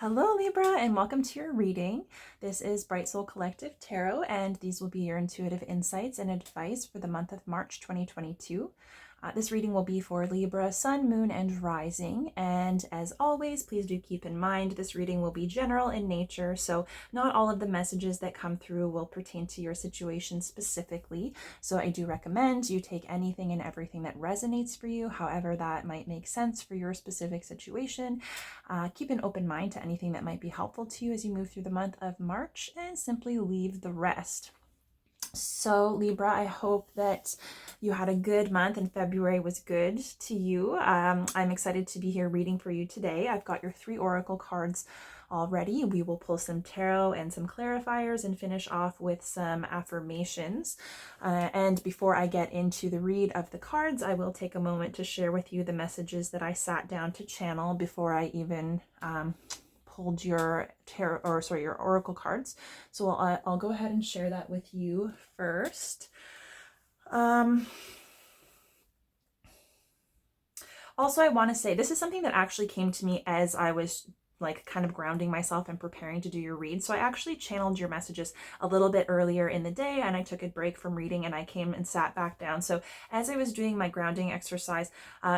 Hello Libra, and welcome to your reading. This is Bright Soul Collective Tarot, and these will be your intuitive insights and advice for the month of March 2022. This reading will be for Libra, Sun, Moon, and Rising. And as always, please do keep in mind this reading will be general in nature, so not all of the messages that come through will pertain to your situation specifically. So I do recommend you take anything and everything that resonates for you, however that might make sense for your specific situation. Keep an open mind to anything that might be helpful to you as you move through the month of March, and simply leave the rest. So Libra, I hope that you had a good month and February was good to you. I'm excited to be here reading for you today. I've got your 3 oracle cards already. We will pull some tarot and some clarifiers and finish off with some affirmations. And before I get into the read of the cards, I will take a moment to share with you the messages that I sat down to channel before I even pulled your your oracle cards. So I'll go ahead and share that with you first. Also, I want to say this is something that actually came to me as I was like kind of grounding myself and preparing to do your read. So I actually channeled your messages a little bit earlier in the day, and I took a break from reading and I came and sat back down. So as I was doing my grounding exercise,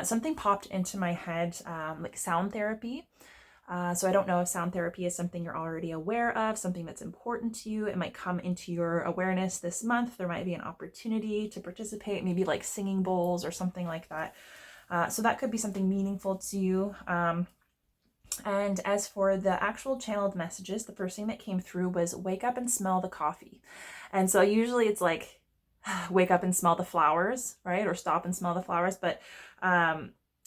something popped into my head, like sound therapy. So I don't know if sound therapy is something you're already aware of, something that's important to you. It might come into your awareness this month. There might be an opportunity to participate, maybe like singing bowls or something like that. So that could be something meaningful to you. And as for the actual channeled messages, the first thing that came through was wake up and smell the coffee. And so usually it's like wake up and smell the flowers, right? Or stop and smell the flowers. But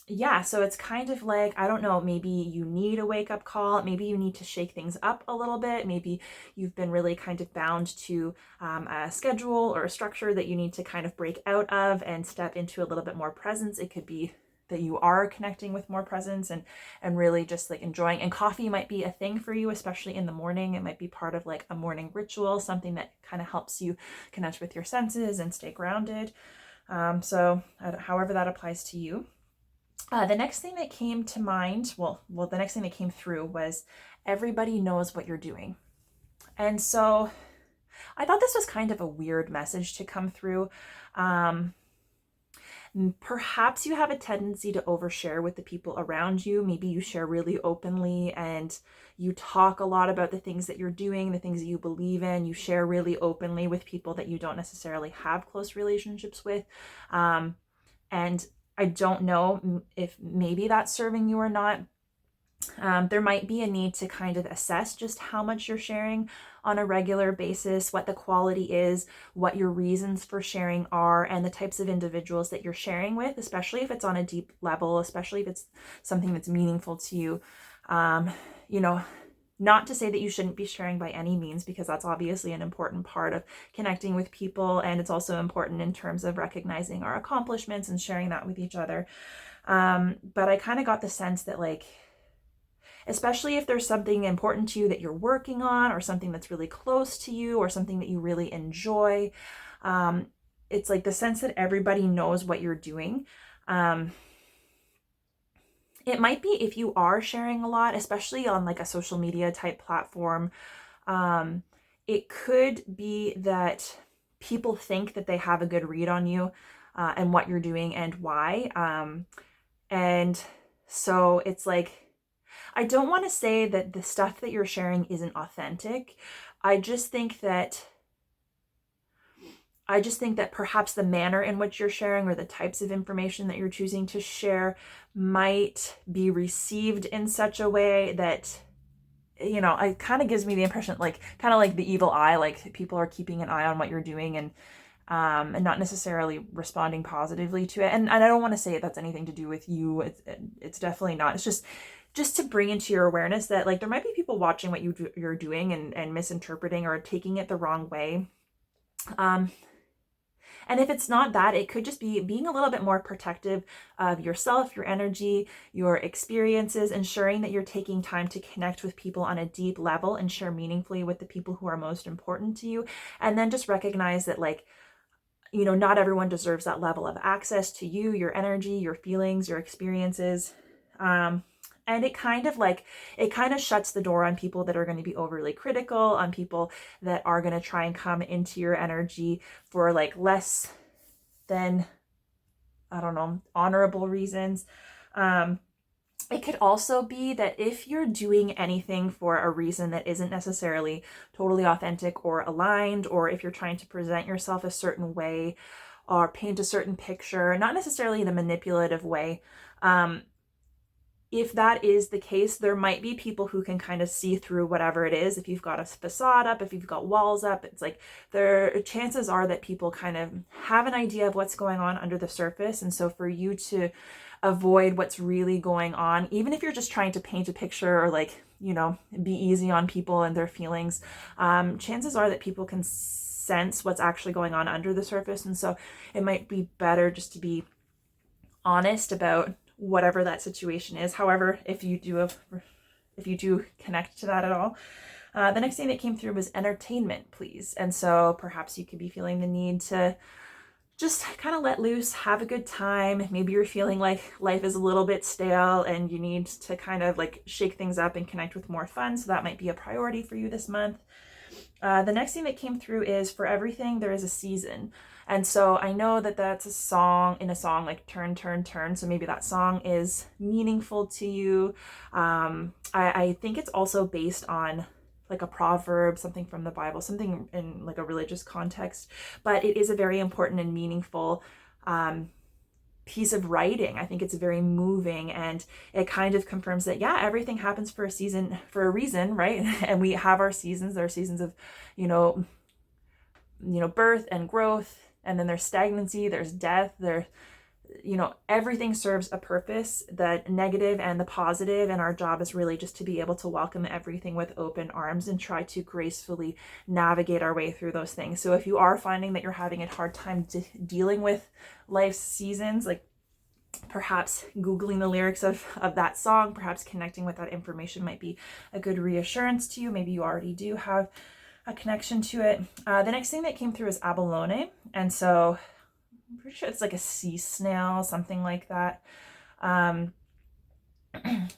yeah, so it's kind of like, I don't know, maybe you need a wake up call. Maybe you need to shake things up a little bit. Maybe you've been really kind of bound to a schedule or a structure that you need to kind of break out of and step into a little bit more presence. It could be that you are connecting with more presence and really just like enjoying. And coffee might be a thing for you, especially in the morning. It might be part of like a morning ritual, something that kind of helps you connect with your senses and stay grounded. So however that applies to you. The next thing that came to mind, the next thing that came through was everybody knows what you're doing. And so I thought this was kind of a weird message to come through. Perhaps you have a tendency to overshare with the people around you. Maybe you share really openly and you talk a lot about the things that you're doing, the things that you believe in. You share really openly with people that you don't necessarily have close relationships with. And I don't know if maybe that's serving you or not. There might be a need to kind of assess just how much you're sharing on a regular basis, what the quality is, what your reasons for sharing are, and the types of individuals that you're sharing with, especially if it's on a deep level, especially if it's something that's meaningful to you. You know, not to say that you shouldn't be sharing by any means, because that's obviously an important part of connecting with people. And it's also important in terms of recognizing our accomplishments and sharing that with each other. But I kind of got the sense that like, especially if there's something important to you that you're working on, or something that's really close to you, or something that you really enjoy, it's like the sense that everybody knows what you're doing. It might be if you are sharing a lot, especially on like a social media type platform, it could be that people think that they have a good read on you and what you're doing and why. And so it's like, I don't want to say that the stuff that you're sharing isn't authentic. I just think that perhaps the manner in which you're sharing, or the types of information that you're choosing to share, might be received in such a way that, you know, it kind of gives me the impression, like kind of like the evil eye, like people are keeping an eye on what you're doing and not necessarily responding positively to it. And I don't want to say that's anything to do with you. It's definitely not. It's just to bring into your awareness that like there might be people watching what you're doing and misinterpreting or taking it the wrong way. And if it's not that, it could just be being a little bit more protective of yourself, your energy, your experiences, ensuring that you're taking time to connect with people on a deep level and share meaningfully with the people who are most important to you. And then just recognize that, like, you know, not everyone deserves that level of access to you, your energy, your feelings, your experiences. And it kind of shuts the door on people that are going to be overly critical, on people that are going to try and come into your energy for like less than, I don't know, honorable reasons. It could also be that if you're doing anything for a reason that isn't necessarily totally authentic or aligned, or if you're trying to present yourself a certain way or paint a certain picture, not necessarily in a manipulative way, if that is the case, there might be people who can kind of see through whatever it is. If you've got a facade up, if you've got walls up, it's like chances are that people kind of have an idea of what's going on under the surface. And so for you to avoid what's really going on, even if you're just trying to paint a picture or like, you know, be easy on people and their feelings, chances are that people can sense what's actually going on under the surface. And so it might be better just to be honest about whatever that situation is. However, if you do connect to that at all, the next thing that came through was entertainment, please. And so perhaps you could be feeling the need to just kind of let loose, have a good time. Maybe you're feeling like life is a little bit stale and you need to kind of like shake things up and connect with more fun. So that might be a priority for you this month. The next thing that came through is for everything, there is a season. And so I know that that's a song like Turn, Turn, Turn. So maybe that song is meaningful to you. I think it's also based on like a proverb, something from the Bible, something in like a religious context, but it is a very important and meaningful piece of writing. I think it's very moving, and it kind of confirms that, yeah, everything happens for a season, for a reason, right? And we have our seasons. There are seasons of, birth and growth, and then there's stagnancy, there's death, everything serves a purpose, the negative and the positive, and our job is really just to be able to welcome everything with open arms and try to gracefully navigate our way through those things. So if you are finding that you're having a hard time dealing with life's seasons, like perhaps Googling the lyrics of that song, perhaps connecting with that information might be a good reassurance to you. Maybe you already do have a connection to it. The next thing that came through is abalone. And so I'm pretty sure it's like a sea snail, something like that.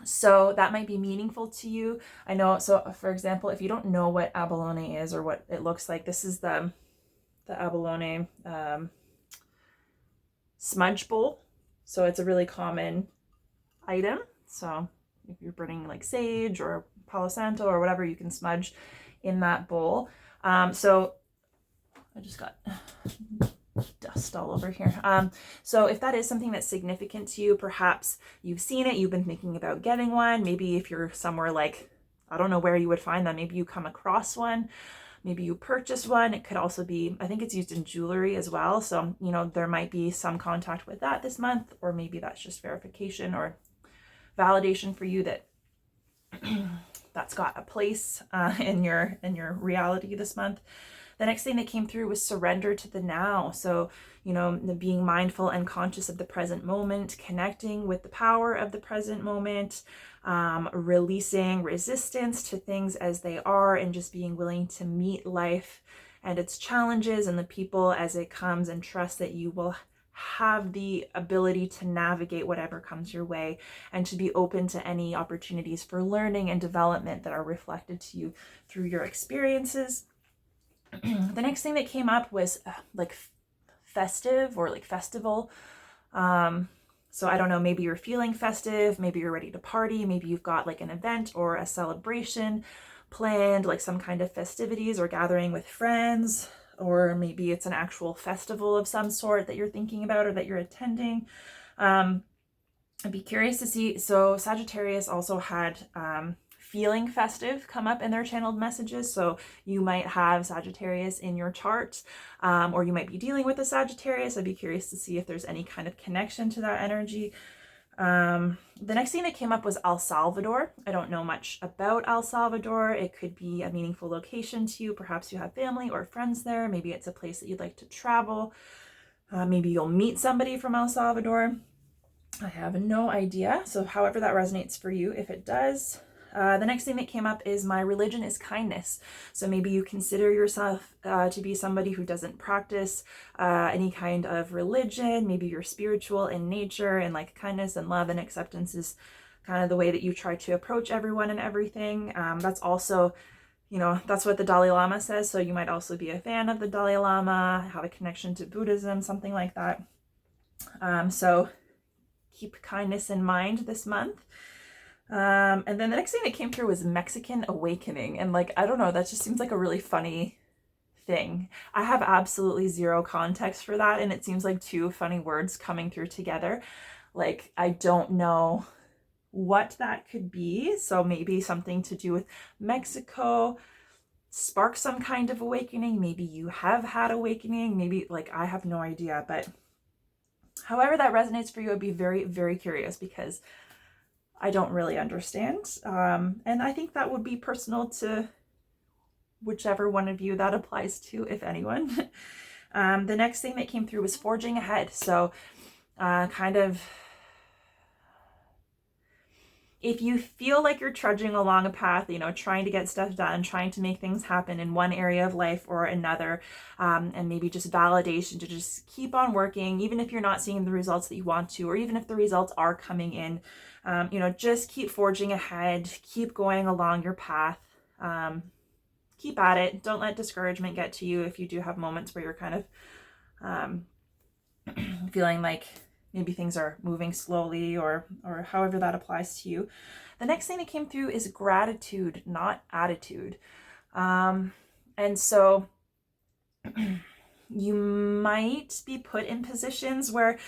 So that might be meaningful to you. I know, so for example, if you don't know what abalone is or what it looks like, this is the abalone smudge bowl. So it's a really common item. So if you're burning like sage or Palo Santo or whatever, you can smudge in that bowl. So I just got dust all over here. So if that is something that's significant to you, perhaps you've seen it, you've been thinking about getting one. Maybe if you're somewhere like, I don't know where you would find them, maybe you come across one, maybe you purchase one. It could also be, I think it's used in jewelry as well. So, there might be some contact with that this month, or maybe that's just verification or validation for you that that's got a place in your reality this month. The next thing that came through was surrender to the now. So, being mindful and conscious of the present moment, connecting with the power of the present moment, releasing resistance to things as they are, and just being willing to meet life and its challenges and the people as it comes, and trust that you will have the ability to navigate whatever comes your way, and to be open to any opportunities for learning and development that are reflected to you through your experiences. The next thing that came up was like festive or like festival. So I don't know, maybe you're feeling festive, maybe you're ready to party, maybe you've got like an event or a celebration planned, like some kind of festivities or gathering with friends, or maybe it's an actual festival of some sort that you're thinking about or that you're attending. I'd be curious to see. So Sagittarius also had feeling festive come up in their channeled messages. So you might have Sagittarius in your chart, or you might be dealing with a Sagittarius. I'd be curious to see if there's any kind of connection to that energy. The next thing that came up was El Salvador. I don't know much about El Salvador. It could be a meaningful location to you. Perhaps you have family or friends there. Maybe it's a place that you'd like to travel. Maybe you'll meet somebody from El Salvador. I have no idea. So however that resonates for you, if it does. The next thing that came up is my religion is kindness. So maybe you consider yourself to be somebody who doesn't practice any kind of religion. Maybe you're spiritual in nature, and like kindness and love and acceptance is kind of the way that you try to approach everyone and everything. That's also, you know, that's what the Dalai Lama says. So you might also be a fan of the Dalai Lama, have a connection to Buddhism, something like that. So keep kindness in mind this month. And then the next thing that came through was Mexican awakening. And like, I don't know, that just seems like a really funny thing. I have absolutely zero context for that. And it seems like two funny words coming through together. Like, I don't know what that could be. So maybe something to do with Mexico, spark some kind of awakening. Maybe you have had awakening. Maybe, like, I have no idea. But however that resonates for you, I'd be very, very curious because I don't really understand. And I think that would be personal to whichever one of you that applies to, if anyone. The next thing that came through was forging ahead. So kind of, if you feel like you're trudging along a path, you know, trying to get stuff done, trying to make things happen in one area of life or another, and maybe just validation to just keep on working, even if you're not seeing the results that you want to, or even if the results are coming in, you know, just keep forging ahead, keep going along your path, keep at it. Don't let discouragement get to you if you do have moments where you're kind of feeling like maybe things are moving slowly or however that applies to you. The next thing that came through is gratitude, not attitude. And so you might be put in positions where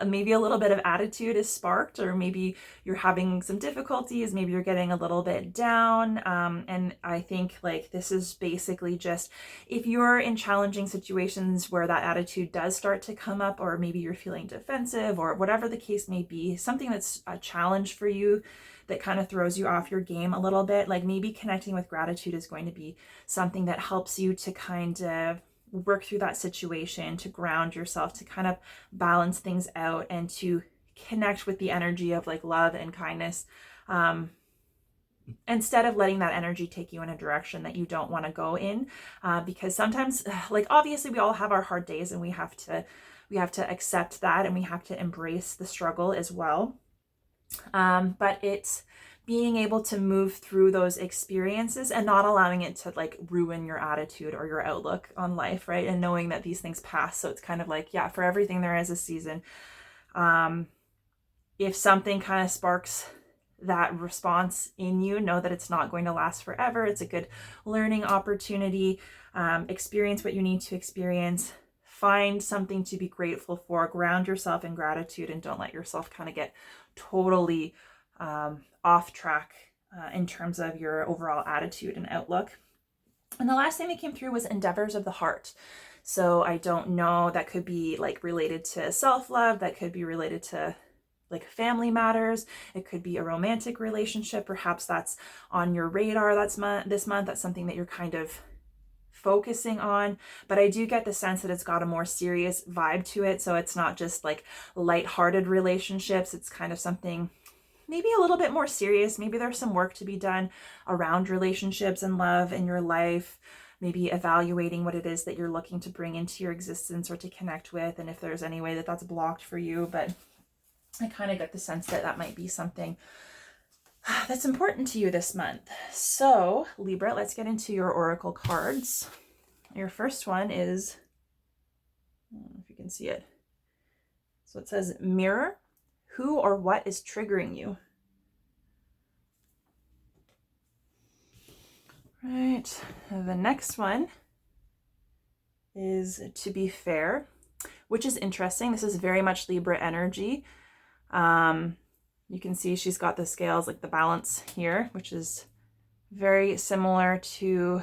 maybe a little bit of attitude is sparked, or maybe you're having some difficulties, maybe you're getting a little bit down. And I think like this is basically just if you're in challenging situations where that attitude does start to come up, or maybe you're feeling defensive or whatever the case may be, something that's a challenge for you that kind of throws you off your game a little bit, like maybe connecting with gratitude is going to be something that helps you to kind of work through that situation, to ground yourself, to kind of balance things out, and to connect with the energy of like love and kindness, instead of letting that energy take you in a direction that you don't want to go in, because sometimes, like, obviously we all have our hard days, and we have to accept that, and we have to embrace the struggle as well. But it's being able to move through those experiences and not allowing it to like ruin your attitude or your outlook on life, right? And knowing that these things pass. So it's kind of like, yeah, for everything there is a season. If something kind of sparks that response in you, know that it's not going to last forever. It's a good learning opportunity. Experience what you need to experience. Find something to be grateful for. Ground yourself in gratitude, and don't let yourself kind of get totally off track in terms of your overall attitude and outlook. And the last thing that came through was endeavors of the heart. So I don't know, that could be like related to self-love, that could be related to like family matters, it could be a romantic relationship, perhaps that's on your radar this month, that's something that you're kind of focusing on. But I do get the sense that it's got a more serious vibe to it, so it's not just like lighthearted relationships, it's kind of something maybe a little bit more serious. Maybe there's some work to be done around relationships and love in your life, maybe evaluating what it is that you're looking to bring into your existence or to connect with, and if there's any way that that's blocked for you. But I kind of get the sense that that might be something that's important to you this month. So Libra, let's get into your oracle cards. Your first one is, I don't know if you can see it. So it says mirror. Who or what is triggering you? Right. The next one is to be fair, which is interesting. This is very much Libra energy. You can see she's got the scales, like the balance here, which is very similar to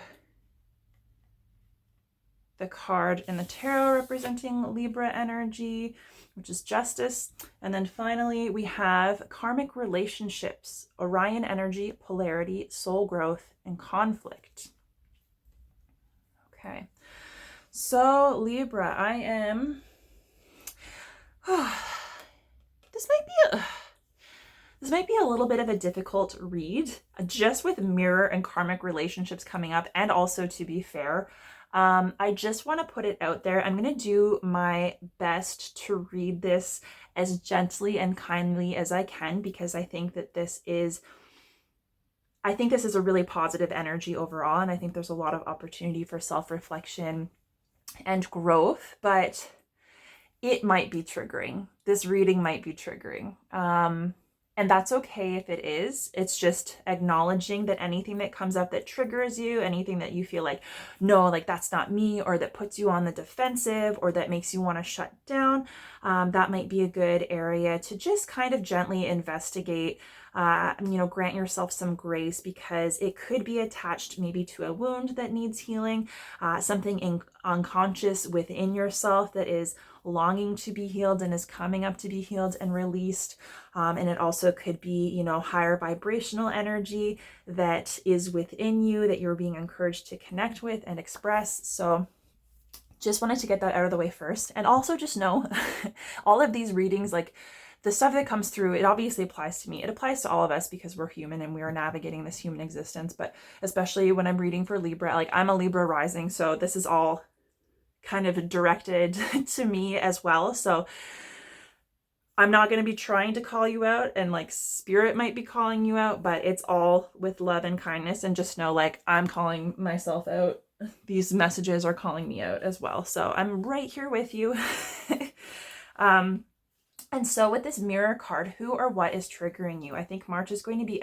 the card in the tarot representing Libra energy, which is justice. And then finally, we have karmic relationships, Orion energy, polarity, soul growth, and conflict. Okay. So Libra, I am, this might be a little bit of a difficult read, just with mirror and karmic relationships coming up, and also to be fair. I just want to put it out there. I'm going to do my best to read this as gently and kindly as I can, because I think this is a really positive energy overall. And I think there's a lot of opportunity for self-reflection and growth, but it might be triggering. This reading might be triggering. And that's okay if it is. It's just acknowledging that anything that comes up that triggers you, anything that you feel like, no, like that's not me, or that puts you on the defensive, or that makes you want to shut down, that might be a good area to just kind of gently investigate. Grant yourself some grace, because it could be attached maybe to a wound that needs healing, something unconscious within yourself that is longing to be healed and is coming up to be healed and released. And it also could be, higher vibrational energy that is within you that you're being encouraged to connect with and express. So just wanted to get that out of the way first. And also just know all of these readings, like the stuff that comes through, it obviously applies to me. It applies to all of us because we're human and we are navigating this human existence. But especially when I'm reading for Libra, like I'm a Libra rising, so this is all kind of directed to me as well. So I'm not going to be trying to call you out, and like spirit might be calling you out, but it's all with love and kindness. And just know, like, I'm calling myself out. These messages are calling me out as well. So I'm right here with you. And so with this mirror card, who or what is triggering you? I think March is going to be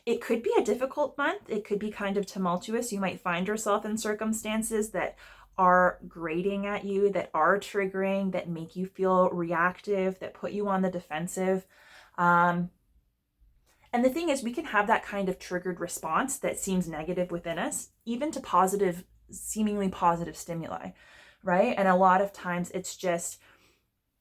it could be a difficult month. It could be kind of tumultuous. You might find yourself in circumstances that are grating at you, that are triggering, that make you feel reactive, that put you on the defensive. And the thing is, we can have that kind of triggered response that seems negative within us, even to positive, seemingly positive stimuli, right? And a lot of times it's just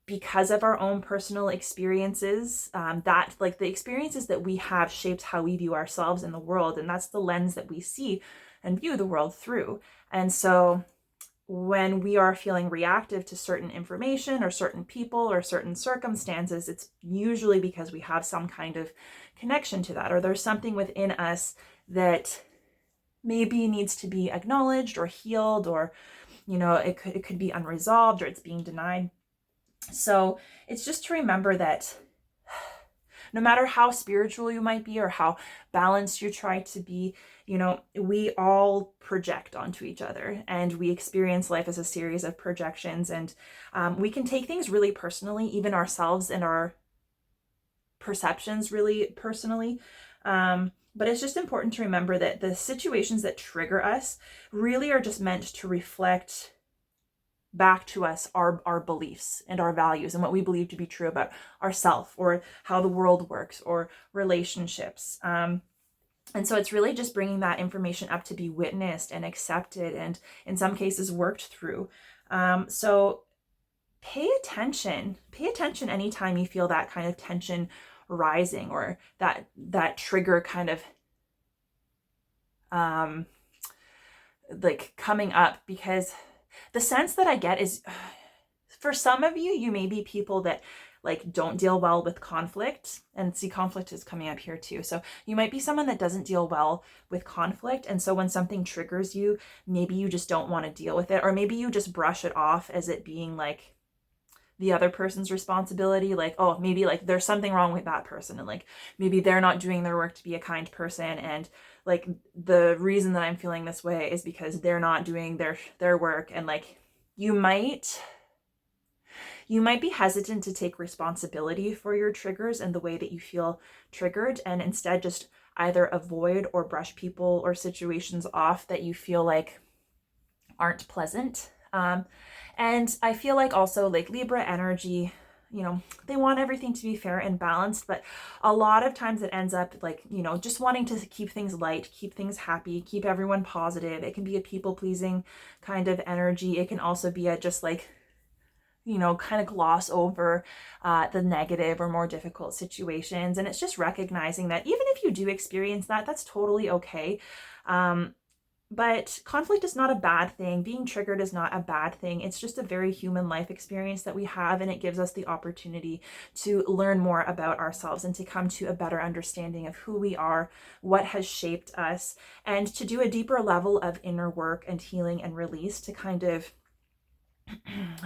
because of our own personal experiences, that like the experiences that we have shaped how we view ourselves in the world. And that's the lens that we see and view the world through. And so when we are feeling reactive to certain information or certain people or certain circumstances, it's usually because we have some kind of connection to that, or there's something within us that maybe needs to be acknowledged or healed, or, it could be unresolved, or it's being denied. So it's just to remember that no matter how spiritual you might be or how balanced you try to be, we all project onto each other, and we experience life as a series of projections. And we can take things really personally, even ourselves and our perceptions really personally. But it's just important to remember that the situations that trigger us really are just meant to reflect back to us our beliefs and our values and what we believe to be true about ourselves, or how the world works, or relationships. And so it's really just bringing that information up to be witnessed and accepted, and in some cases worked through. So pay attention anytime you feel that kind of tension rising, or that trigger kind of like coming up, because the sense that I get is, for some of you, you may be people that like don't deal well with conflict, and see, conflict is coming up here too. So you might be someone that doesn't deal well with conflict. And so when something triggers you, maybe you just don't want to deal with it, or maybe you just brush it off as it being like the other person's responsibility. Like, oh, maybe like there's something wrong with that person, and like maybe they're not doing their work to be a kind person, and like the reason that I'm feeling this way is because they're not doing their work. And like you might be hesitant to take responsibility for your triggers and the way that you feel triggered, and instead just either avoid or brush people or situations off that you feel like aren't pleasant. And I feel like also like Libra energy, they want everything to be fair and balanced, but a lot of times it ends up like, just wanting to keep things light, keep things happy, keep everyone positive. It can be a people-pleasing kind of energy. It can also be a just like, kind of gloss over the negative or more difficult situations. And it's just recognizing that even if you do experience that, that's totally okay. But conflict is not a bad thing. Being triggered is not a bad thing. It's just a very human life experience that we have, and it gives us the opportunity to learn more about ourselves and to come to a better understanding of who we are, what has shaped us, and to do a deeper level of inner work and healing and release to kind of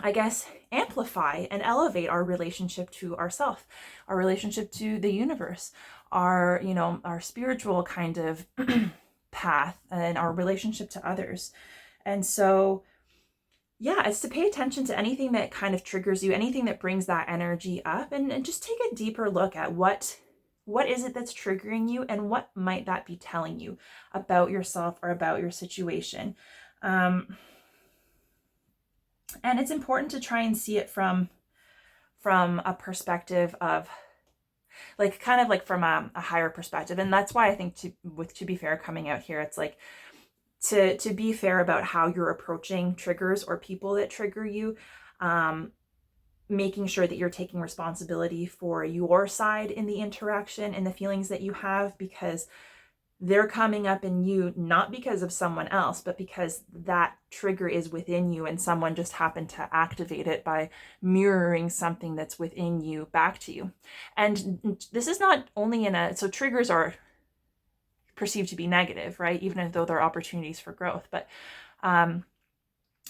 I guess, amplify and elevate our relationship to ourself, our relationship to the universe, our, you know, our spiritual kind of path, and our relationship to others. And so, yeah, it's to pay attention to anything that kind of triggers you, anything that brings that energy up, and just take a deeper look at what is it that's triggering you, and what might that be telling you about yourself or about your situation. And it's important to try and see it from a perspective of, like, kind of like from a higher perspective. And that's why I think to be fair coming out here, it's like to be fair about how you're approaching triggers or people that trigger you, making sure that you're taking responsibility for your side in the interaction and the feelings that you have, because they're coming up in you not because of someone else, but because that trigger is within you, and someone just happened to activate it by mirroring something that's within you back to you. And this is not only so triggers are perceived to be negative, right? Even though they're opportunities for growth, but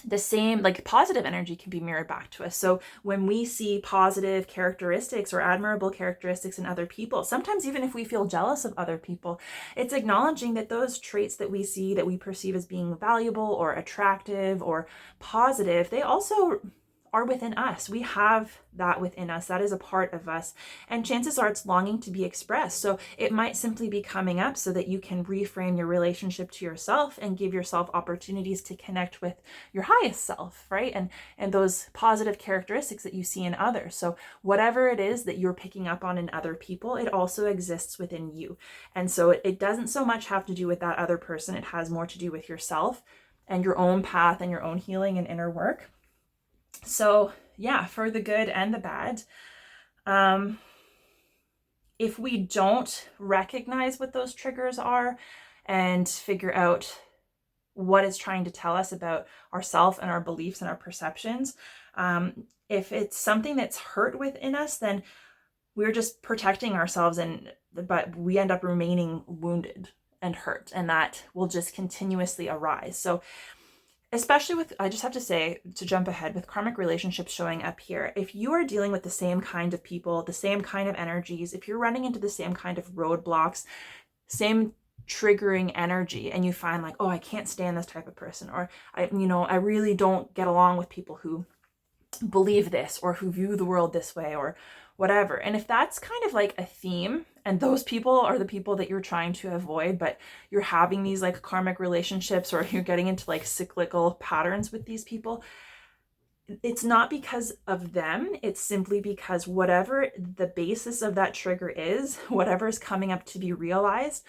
the same, like, positive energy can be mirrored back to us. So when we see positive characteristics or admirable characteristics in other people, sometimes even if we feel jealous of other people, it's acknowledging that those traits that we see, that we perceive as being valuable or attractive or positive, they also are within us. We have that within us. That is a part of us. And chances are it's longing to be expressed. So it might simply be coming up so that you can reframe your relationship to yourself and give yourself opportunities to connect with your highest self, right? And those positive characteristics that you see in others. So whatever it is that you're picking up on in other people, it also exists within you. And so it doesn't so much have to do with that other person. It has more to do with yourself and your own path and your own healing and inner work. So yeah, for the good and the bad. If we don't recognize what those triggers are and figure out what it's trying to tell us about ourselves and our beliefs and our perceptions, if it's something that's hurt within us, then we're just protecting ourselves, but we end up remaining wounded and hurt, and that will just continuously arise. So especially with, I just have to say, to jump ahead, with karmic relationships showing up here, if you are dealing with the same kind of people, the same kind of energies, if you're running into the same kind of roadblocks, same triggering energy, and you find like, oh, I can't stand this type of person, or I really don't get along with people who believe this or who view the world this way or whatever. And if that's kind of like a theme, and those people are the people that you're trying to avoid, but you're having these like karmic relationships, or you're getting into like cyclical patterns with these people, it's not because of them. It's simply because whatever the basis of that trigger is, whatever is coming up to be realized,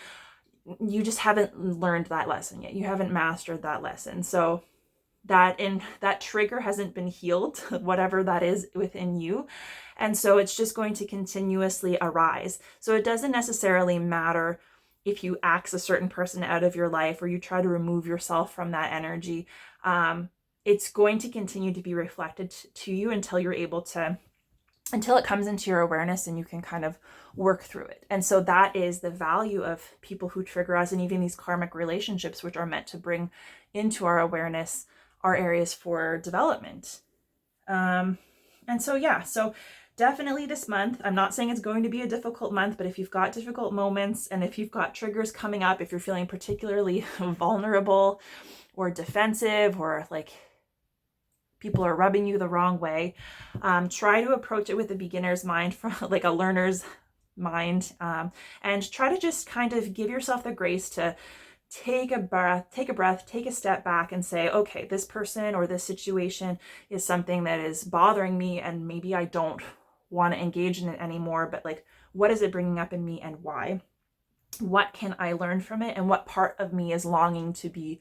you just haven't learned that lesson yet. You haven't mastered that lesson. So that trigger hasn't been healed, whatever that is within you. And so it's just going to continuously arise. So it doesn't necessarily matter if you axe a certain person out of your life, or you try to remove yourself from that energy. It's going to continue to be reflected to you until it comes into your awareness and you can kind of work through it. And so that is the value of people who trigger us, and even these karmic relationships, which are meant to bring into our awareness our areas for development. And so, yeah, so definitely this month, I'm not saying it's going to be a difficult month, but if you've got difficult moments, and if you've got triggers coming up, if you're feeling particularly vulnerable or defensive, or like people are rubbing you the wrong way, try to approach it with a beginner's mind, from like a learner's mind, and try to just kind of give yourself the grace to take a breath, take a step back and say, okay, this person or this situation is something that is bothering me, and maybe I don't want to engage in it anymore, but like, what is it bringing up in me and why? What can I learn from it? And what part of me is longing to be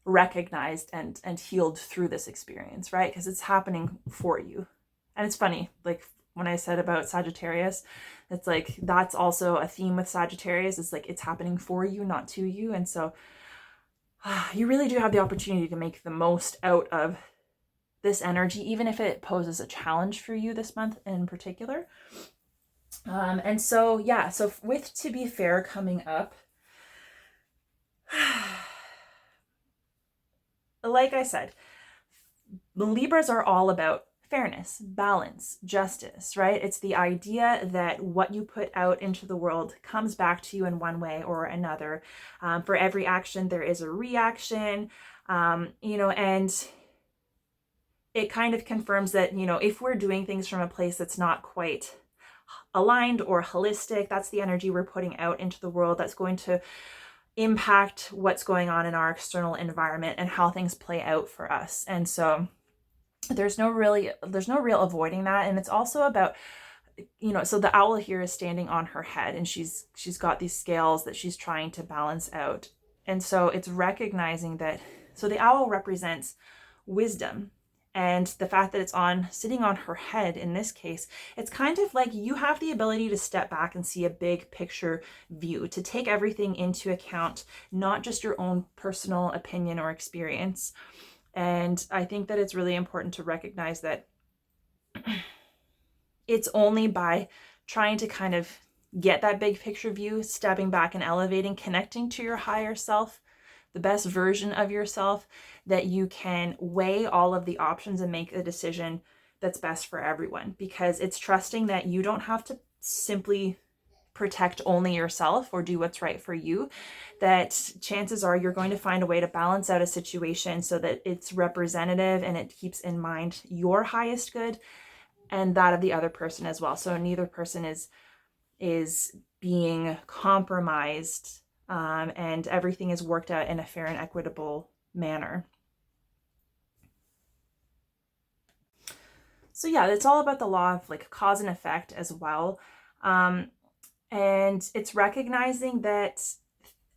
recognized and healed through this experience, right? Because it's happening for you. And it's funny, like when I said about Sagittarius, it's like, that's also a theme with Sagittarius. It's like, it's happening for you, not to you. And so you really do have the opportunity to make the most out of this energy, even if it poses a challenge for you this month in particular. And so, yeah, so with To Be Fair coming up, like I said, the Libras are all about fairness, balance, justice, right? It's the idea that what you put out into the world comes back to you in one way or another. For every action, there is a reaction, and it kind of confirms that, if we're doing things from a place that's not quite aligned or holistic, that's the energy we're putting out into the world that's going to impact what's going on in our external environment and how things play out for us. And so there's no real avoiding that. And it's also about, so the owl here is standing on her head, and she's got these scales that she's trying to balance out. And so it's recognizing that, so the owl represents wisdom, and the fact that it's sitting on her head in this case, it's kind of like you have the ability to step back and see a big picture view, to take everything into account, not just your own personal opinion or experience. And I think that it's really important to recognize that it's only by trying to kind of get that big picture view, stepping back and elevating, connecting to your higher self, the best version of yourself, that you can weigh all of the options and make a decision that's best for everyone. Because it's trusting that you don't have to simply protect only yourself or do what's right for you, that chances are you're going to find a way to balance out a situation so that it's representative and it keeps in mind your highest good and that of the other person as well. So neither person is being compromised, and everything is worked out in a fair and equitable manner. So yeah, it's all about the law of like cause and effect as well. And it's recognizing that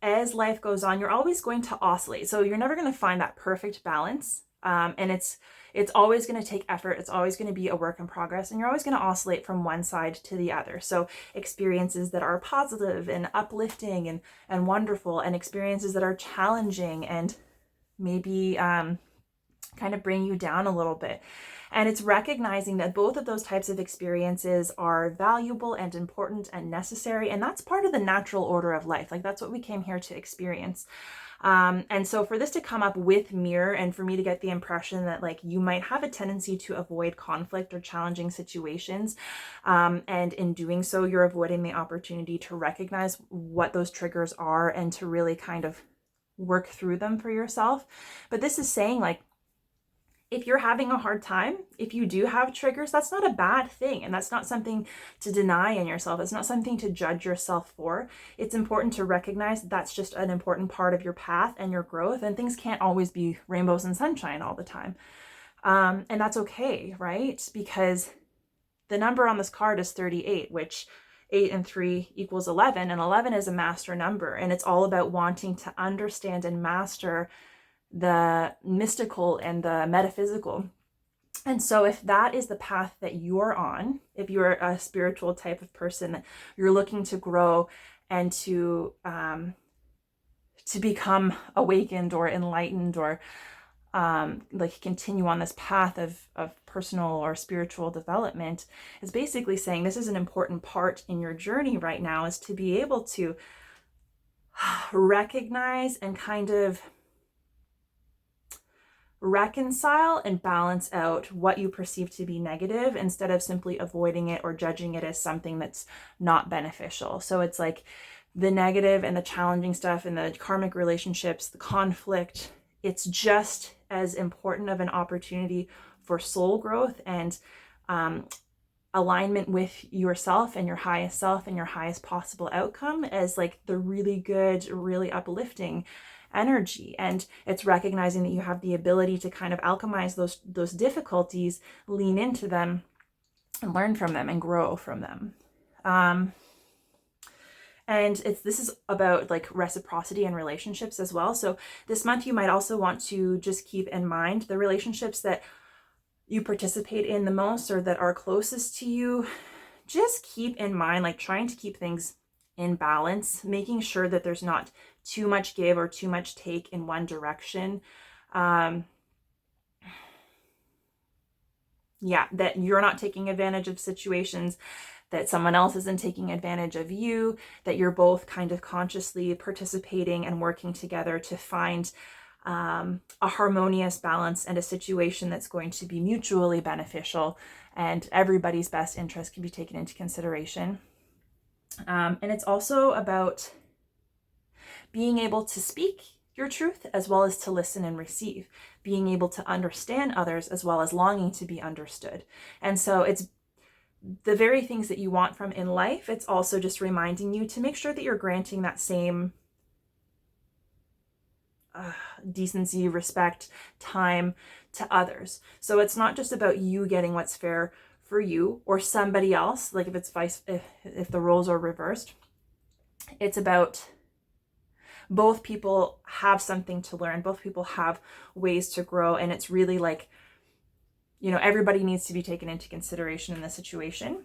as life goes on, you're always going to oscillate. So you're never going to find that perfect balance. And it's always going to take effort. It's always going to be a work in progress, and you're always going to oscillate from one side to the other. So experiences that are positive and uplifting and wonderful, and experiences that are challenging and maybe kind of bring you down a little bit. And it's recognizing that both of those types of experiences are valuable and important and necessary. And that's part of the natural order of life. Like that's what we came here to experience. And so for this to come up with mirror, and for me to get the impression that like you might have a tendency to avoid conflict or challenging situations. And in doing so, you're avoiding the opportunity to recognize what those triggers are and to really kind of work through them for yourself. But this is saying like, if you're having a hard time, if you do have triggers, that's not a bad thing. And that's not something to deny in yourself. It's not something to judge yourself for. It's important to recognize that's just an important part of your path and your growth. And things can't always be rainbows and sunshine all the time. And that's okay, right? Because the number on this card is 38, which 8 and 3 equals 11. And 11 is a master number. And it's all about wanting to understand and master the mystical and the metaphysical. And so if that is the path that you're on, if you're a spiritual type of person, you're looking to grow and to become awakened or enlightened, or like continue on this path of personal or spiritual development, is basically saying this is an important part in your journey right now, is to be able to recognize and kind of reconcile and balance out what you perceive to be negative, instead of simply avoiding it or judging it as something that's not beneficial. So it's like the negative and the challenging stuff and the karmic relationships, the conflict, it's just as important of an opportunity for soul growth and alignment with yourself and your highest self and your highest possible outcome as like the really good, really uplifting energy. And it's recognizing that you have the ability to kind of alchemize those difficulties, lean into them and learn from them and grow from them. And this is about like reciprocity and relationships as well. So this month you might also want to just keep in mind the relationships that you participate in the most or that are closest to you. Just keep in mind, like trying to keep things in balance, making sure that there's not too much give or too much take in one direction. That you're not taking advantage of situations, that someone else isn't taking advantage of you, that you're both kind of consciously participating and working together to find a harmonious balance and a situation that's going to be mutually beneficial and everybody's best interest can be taken into consideration. And it's also about being able to speak your truth as well as to listen and receive, being able to understand others as well as longing to be understood. And so it's the very things that you want from in life. It's also just reminding you to make sure that you're granting that same decency, respect, time to others. So it's not just about you getting what's fair for you or somebody else, like if the roles are reversed. It's about both people have something to learn, both people have ways to grow, and it's really like, you know, everybody needs to be taken into consideration in this situation.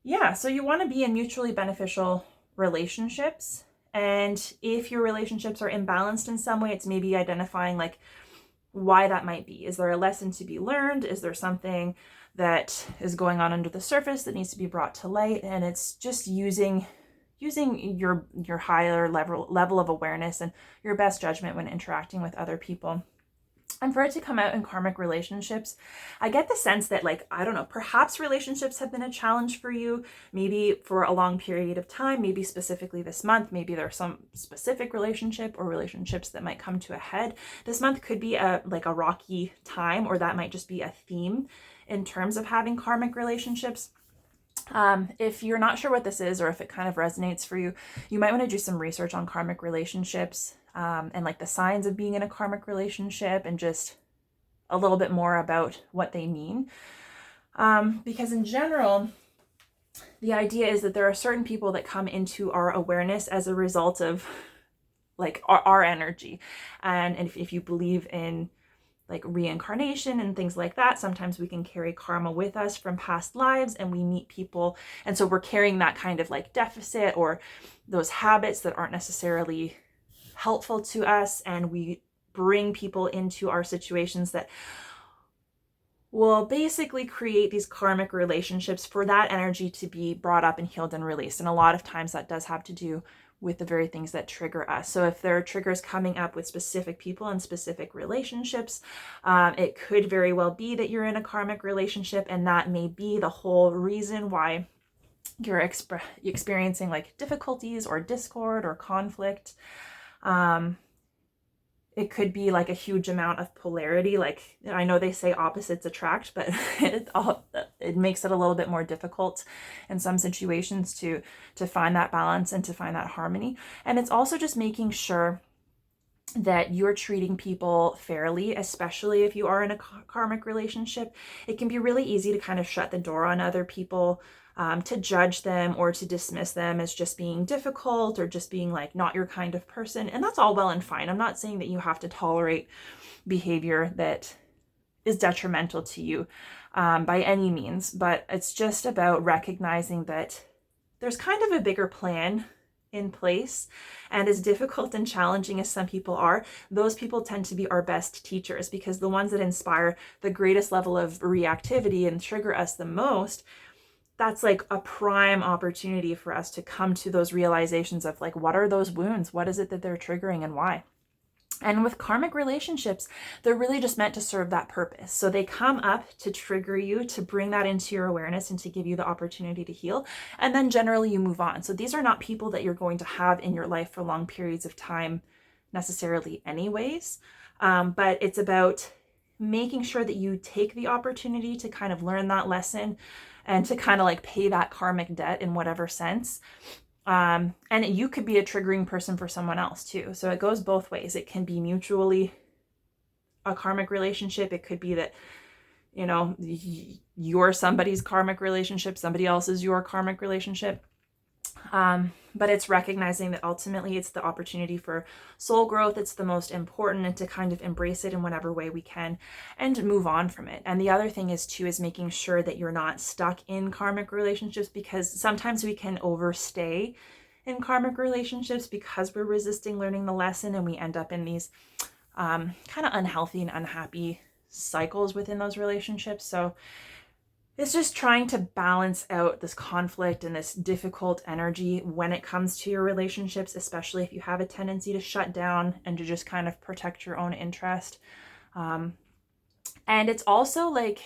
Yeah, so you want to be in mutually beneficial relationships. And if your relationships are imbalanced in some way, it's maybe identifying like why that might be. Is there a lesson to be learned? Is there something that is going on under the surface that needs to be brought to light? And it's just using your higher level of awareness and your best judgment when interacting with other people. And for it to come out in karmic relationships, I get the sense that, like, I don't know, perhaps relationships have been a challenge for you, maybe for a long period of time, maybe specifically this month, maybe there's some specific relationship or relationships that might come to a head. This month could be a rocky time, or that might just be a theme in terms of having karmic relationships. If you're not sure what this is, or if it kind of resonates for you, you might want to do some research on karmic relationships, and like the signs of being in a karmic relationship, and just a little bit more about what they mean. Because in general, the idea is that there are certain people that come into our awareness as a result of like our energy. And if you believe in like reincarnation and things like that, sometimes we can carry karma with us from past lives, and we meet people, and so we're carrying that kind of like deficit or those habits that aren't necessarily helpful to us, and we bring people into our situations that will basically create these karmic relationships for that energy to be brought up and healed and released. And a lot of times that does have to do with the very things that trigger us. So if there are triggers coming up with specific people and specific relationships, it could very well be that you're in a karmic relationship, and that may be the whole reason why you're experiencing like difficulties or discord or conflict. It could be like a huge amount of polarity. Like, I know they say opposites attract, but it makes it a little bit more difficult in some situations to find that balance and to find that harmony. And it's also just making sure that you're treating people fairly, especially if you are in a karmic relationship. It can be really easy to kind of shut the door on other people, to judge them or to dismiss them as just being difficult or just being like not your kind of person. And that's all well and fine. I'm not saying that you have to tolerate behavior that is detrimental to you by any means, but it's just about recognizing that there's kind of a bigger plan in place. And as difficult and challenging as some people are, those people tend to be our best teachers, because the ones that inspire the greatest level of reactivity and trigger us the most, that's like a prime opportunity for us to come to those realizations of like, what are those wounds? What is it that they're triggering and why? And with karmic relationships, they're really just meant to serve that purpose. So they come up to trigger you, to bring that into your awareness and to give you the opportunity to heal. And then generally you move on. So these are not people that you're going to have in your life for long periods of time necessarily anyways. But it's about making sure that you take the opportunity to kind of learn that lesson and to kind of like pay that karmic debt in whatever sense. And you could be a triggering person for someone else too. So it goes both ways. It can be mutually a karmic relationship. It could be that, you know, you're somebody's karmic relationship, somebody else is your karmic relationship. But it's recognizing that ultimately it's the opportunity for soul growth. It's the most important, and to kind of embrace it in whatever way we can and move on from it. And the other thing is making sure that you're not stuck in karmic relationships, because sometimes we can overstay in karmic relationships because we're resisting learning the lesson, and we end up in these kind of unhealthy and unhappy cycles within those relationships. So it's just trying to balance out this conflict and this difficult energy when it comes to your relationships, especially if you have a tendency to shut down and to just kind of protect your own interest. And it's also making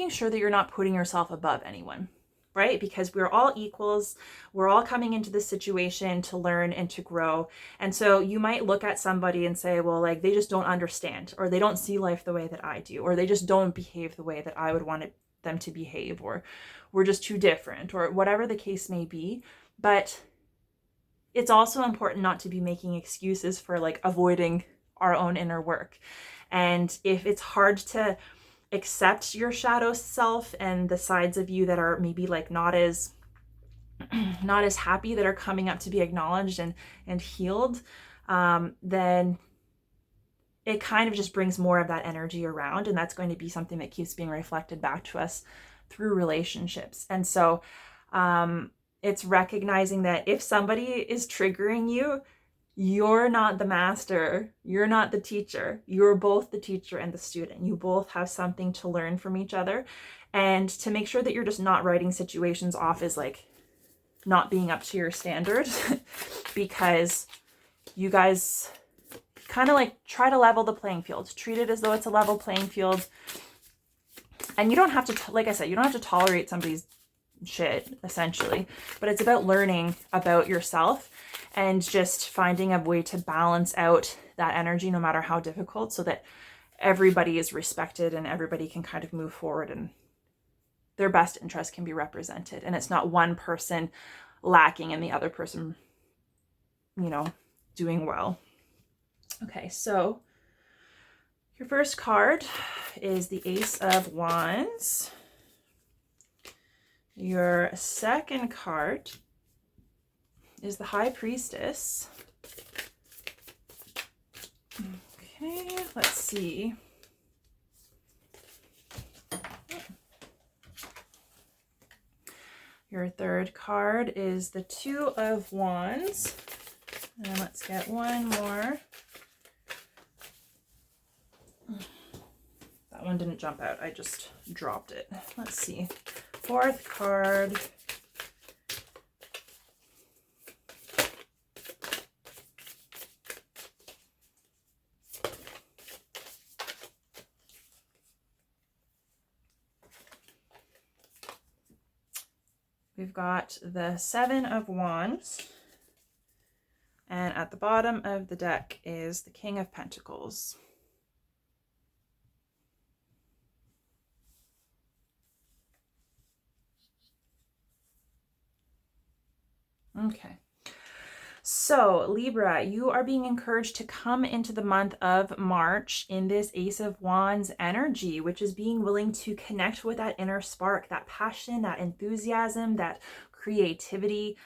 sure that you're not putting yourself above anyone, right? Because we're all equals. We're all coming into this situation to learn and to grow. And so you might look at somebody and say, well, like, they just don't understand, or they don't see life the way that I do, or they just don't behave the way that I would want them to behave, or we're just too different, or whatever the case may be. But it's also important not to be making excuses for like avoiding our own inner work. And if it's hard to accept your shadow self and the sides of you that are maybe like not as happy, that are coming up to be acknowledged and healed, then it kind of just brings more of that energy around, and that's going to be something that keeps being reflected back to us through relationships. And so it's recognizing that if somebody is triggering you, you're not the master, you're not the teacher, you're both the teacher and the student. You both have something to learn from each other, and to make sure that you're just not writing situations off as like not being up to your standard because you guys kind of like try to level the playing field. Treat it as though it's a level playing field. And you don't have to, like I said, you don't have to tolerate somebody's shit, essentially. But it's about learning about yourself and just finding a way to balance out that energy, no matter how difficult, so that everybody is respected and everybody can kind of move forward and their best interest can be represented. And it's not one person lacking and the other person, you know, doing well. Okay, so your first card is the Ace of Wands. Your second card is the High Priestess. Okay, let's see. Your third card is the Two of Wands. And let's get one more. That one didn't jump out. I just dropped it. Let's see. Fourth card. We've got the Seven of Wands. And at the bottom of the deck is the King of Pentacles. Okay. So Libra, you are being encouraged to come into the month of March in this Ace of Wands energy, which is being willing to connect with that inner spark, that passion, that enthusiasm, that creativity,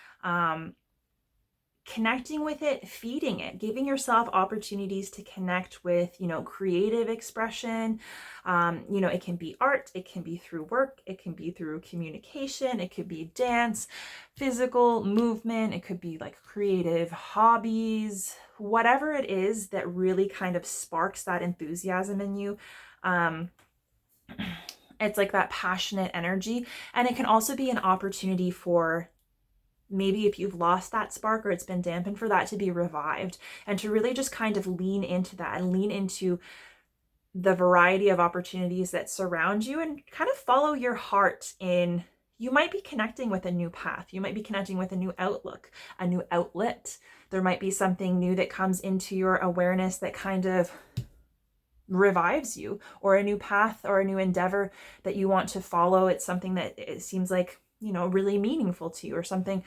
connecting with it, feeding it, giving yourself opportunities to connect with, you know, creative expression. You know, it can be art, it can be through work, it can be through communication, it could be dance, physical movement, it could be like creative hobbies, whatever it is that really kind of sparks that enthusiasm in you. It's like that passionate energy. And it can also be an opportunity for maybe if you've lost that spark or it's been dampened, for that to be revived and to really just kind of lean into that and lean into the variety of opportunities that surround you and kind of follow your heart in. You might be connecting with a new path. You might be connecting with a new outlook, a new outlet. There might be something new that comes into your awareness that kind of revives you, or a new path or a new endeavor that you want to follow. It's something that it seems like, you know, really meaningful to you, or something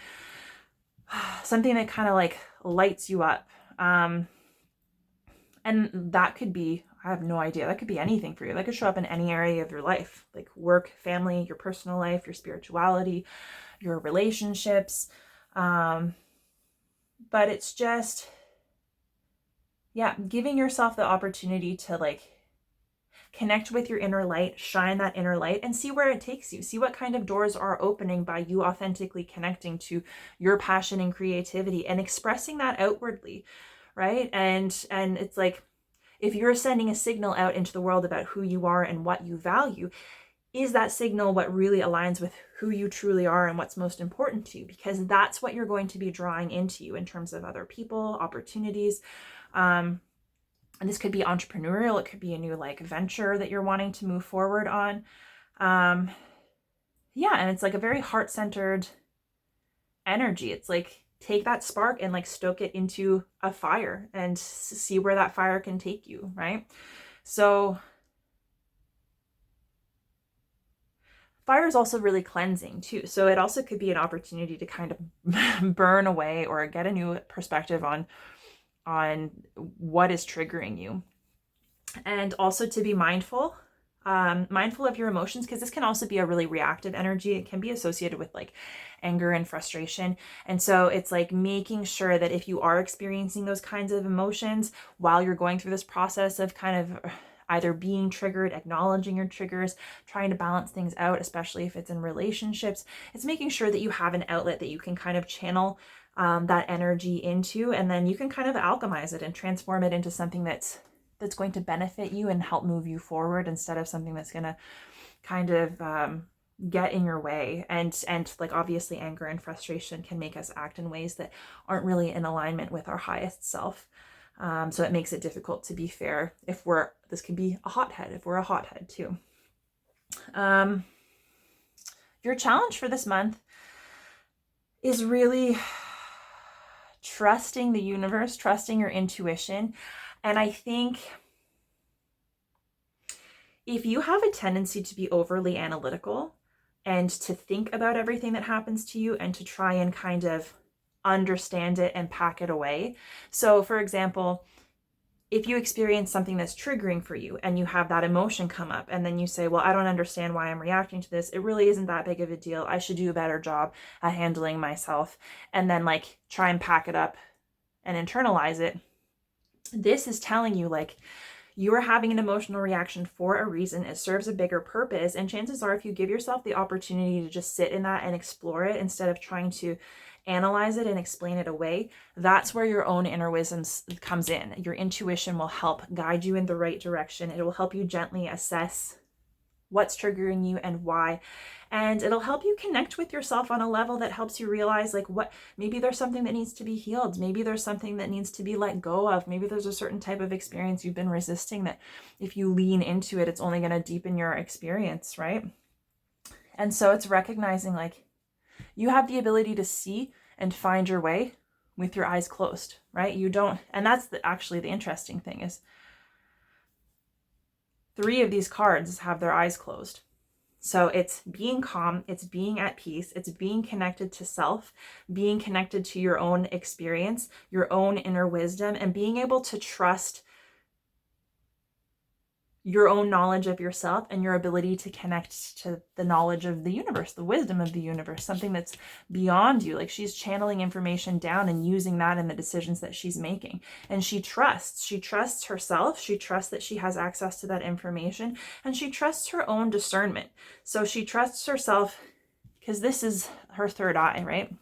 that kind of like lights you up. And that could be, I have no idea, that could be anything for you. That could show up in any area of your life, like work, family, your personal life, your spirituality, your relationships. But it's just, yeah, giving yourself the opportunity to like connect with your inner light, shine that inner light, and see where it takes you. See what kind of doors are opening by you authentically connecting to your passion and creativity and expressing that outwardly, right? And it's like, if you're sending a signal out into the world about who you are and what you value, is that signal what really aligns with who you truly are and what's most important to you? Because that's what you're going to be drawing into you in terms of other people, opportunities. And this could be entrepreneurial. It could be a new like venture that you're wanting to move forward on. Yeah, and it's like a very heart-centered energy. It's like, take that spark and like stoke it into a fire and see where that fire can take you, right? So fire is also really cleansing too. So it also could be an opportunity to kind of burn away or get a new perspective on what is triggering you. And also to be mindful of your emotions, because this can also be a really reactive energy. It can be associated with like anger and frustration. And so it's like making sure that if you are experiencing those kinds of emotions while you're going through this process of kind of either being triggered, acknowledging your triggers, trying to balance things out, especially if it's in relationships, it's making sure that you have an outlet that you can kind of channel that energy into, and then you can kind of alchemize it and transform it into something that's going to benefit you and help move you forward, instead of something that's going to kind of get in your way. And like obviously anger and frustration can make us act in ways that aren't really in alignment with our highest self. So it makes it difficult to be fair this can be a hothead if we're a hothead too. Your challenge for this month is really trusting the universe, trusting your intuition. And I think if you have a tendency to be overly analytical and to think about everything that happens to you and to try and kind of understand it and pack it away. So for example, if you experience something that's triggering for you and you have that emotion come up and then you say, well, I don't understand why I'm reacting to this. It really isn't that big of a deal. I should do a better job at handling myself. And then like try and pack it up and internalize it. This is telling you like you are having an emotional reaction for a reason. It serves a bigger purpose. And chances are if you give yourself the opportunity to just sit in that and explore it instead of trying to analyze it and explain it away, that's where your own inner wisdom comes in. Your intuition will help guide you in the right direction. It will help you gently assess what's triggering you and why. And it'll help you connect with yourself on a level that helps you realize like maybe there's something that needs to be healed. Maybe there's something that needs to be let go of. Maybe there's a certain type of experience you've been resisting that if you lean into it, it's only going to deepen your experience, right? And so it's recognizing like you have the ability to see and find your way with your eyes closed, right? You don't, and that's actually the interesting thing is 3 of these cards have their eyes closed. So it's being calm, it's being at peace, it's being connected to self, being connected to your own experience, your own inner wisdom, and being able to trust your own knowledge of yourself and your ability to connect to the knowledge of the universe, the wisdom of the universe, something that's beyond you. Like she's channeling information down and using that in the decisions that she's making. And she trusts herself. She trusts that she has access to that information, and she trusts her own discernment. So she trusts herself because this is her third eye, right?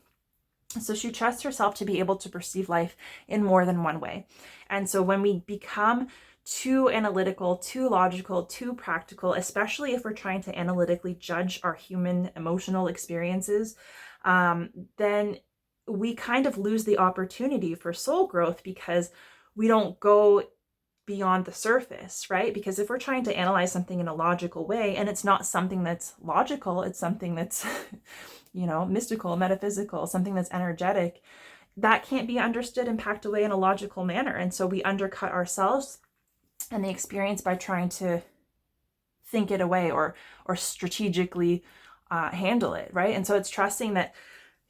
So she trusts herself to be able to perceive life in more than one way. And so when we become too analytical, too logical, too practical, especially if we're trying to analytically judge our human emotional experiences, then we kind of lose the opportunity for soul growth because we don't go beyond the surface, right? Because if we're trying to analyze something in a logical way and it's not something that's logical, it's something that's, mystical, metaphysical, something that's energetic, that can't be understood and packed away in a logical manner. And so we undercut ourselves and the experience by trying to think it away or strategically handle it, right? And so it's trusting that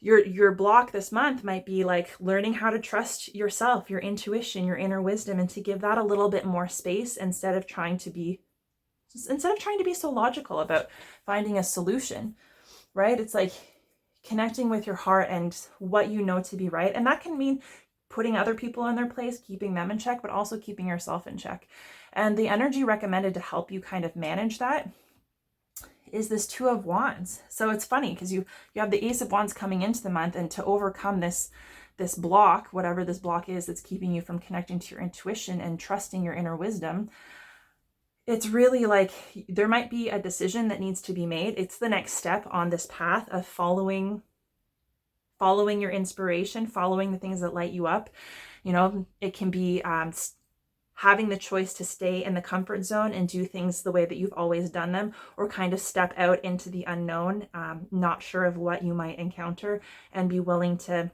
your block this month might be like learning how to trust yourself, your intuition, your inner wisdom, and to give that a little bit more space instead of trying to be so logical about finding a solution, right? It's like connecting with your heart and what you know to be right. And that can mean putting other people in their place, keeping them in check, but also keeping yourself in check. And the energy recommended to help you kind of manage that is this 2 of Wands. So it's funny because you have the Ace of Wands coming into the month, and to overcome this block, whatever this block is that's keeping you from connecting to your intuition and trusting your inner wisdom, it's really like there might be a decision that needs to be made. It's the next step on this path of following your inspiration, following the things that light you up. You know, it can be having the choice to stay in the comfort zone and do things the way that you've always done them, or kind of step out into the unknown, not sure of what you might encounter, and be willing to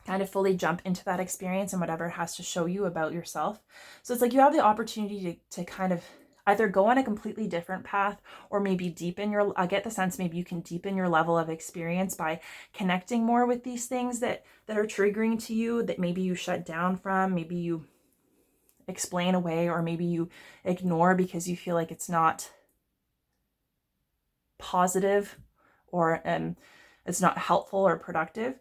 kind of fully jump into that experience and whatever it has to show you about yourself. So it's like you have the opportunity to kind of either go on a completely different path, or maybe deepen your, I get the sense maybe you can deepen your level of experience by connecting more with these things that are triggering to you, that maybe you shut down from, maybe you explain away, or maybe you ignore because you feel like it's not positive, or it's not helpful or productive.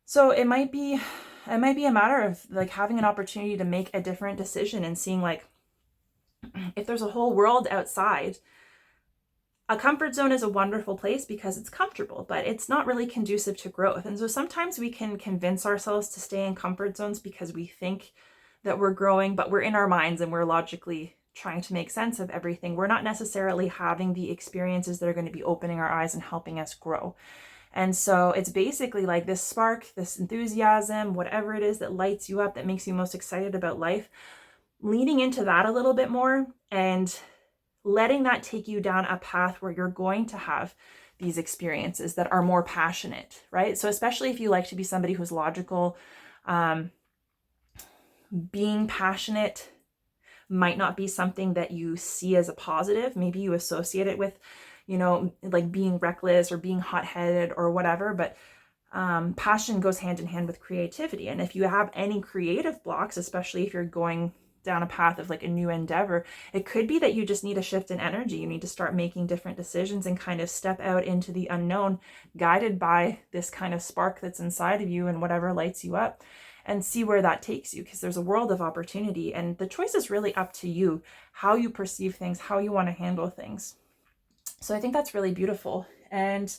So it might be a matter of like having an opportunity to make a different decision and seeing like, if there's a whole world outside. A comfort zone is a wonderful place because it's comfortable, but it's not really conducive to growth. And so sometimes we can convince ourselves to stay in comfort zones because we think that we're growing, but we're in our minds and we're logically trying to make sense of everything. We're not necessarily having the experiences that are going to be opening our eyes and helping us grow. And so it's basically like this spark, this enthusiasm, whatever it is that lights you up, that makes you most excited about life, leaning into that a little bit more and letting that take you down a path where you're going to have these experiences that are more passionate, right? So especially if you like to be somebody who's logical, being passionate might not be something that you see as a positive. Maybe you associate it with, you know, like being reckless or being hot-headed or whatever, but passion goes hand in hand with creativity. And if you have any creative blocks, especially if you're going down a path of like a new endeavor, it could be that you just need a shift in energy. You need to start making different decisions and kind of step out into the unknown, guided by this kind of spark that's inside of you and whatever lights you up, and see where that takes you, because there's a world of opportunity, and the choice is really up to you, how you perceive things, how you want to handle things. So I think that's really beautiful. And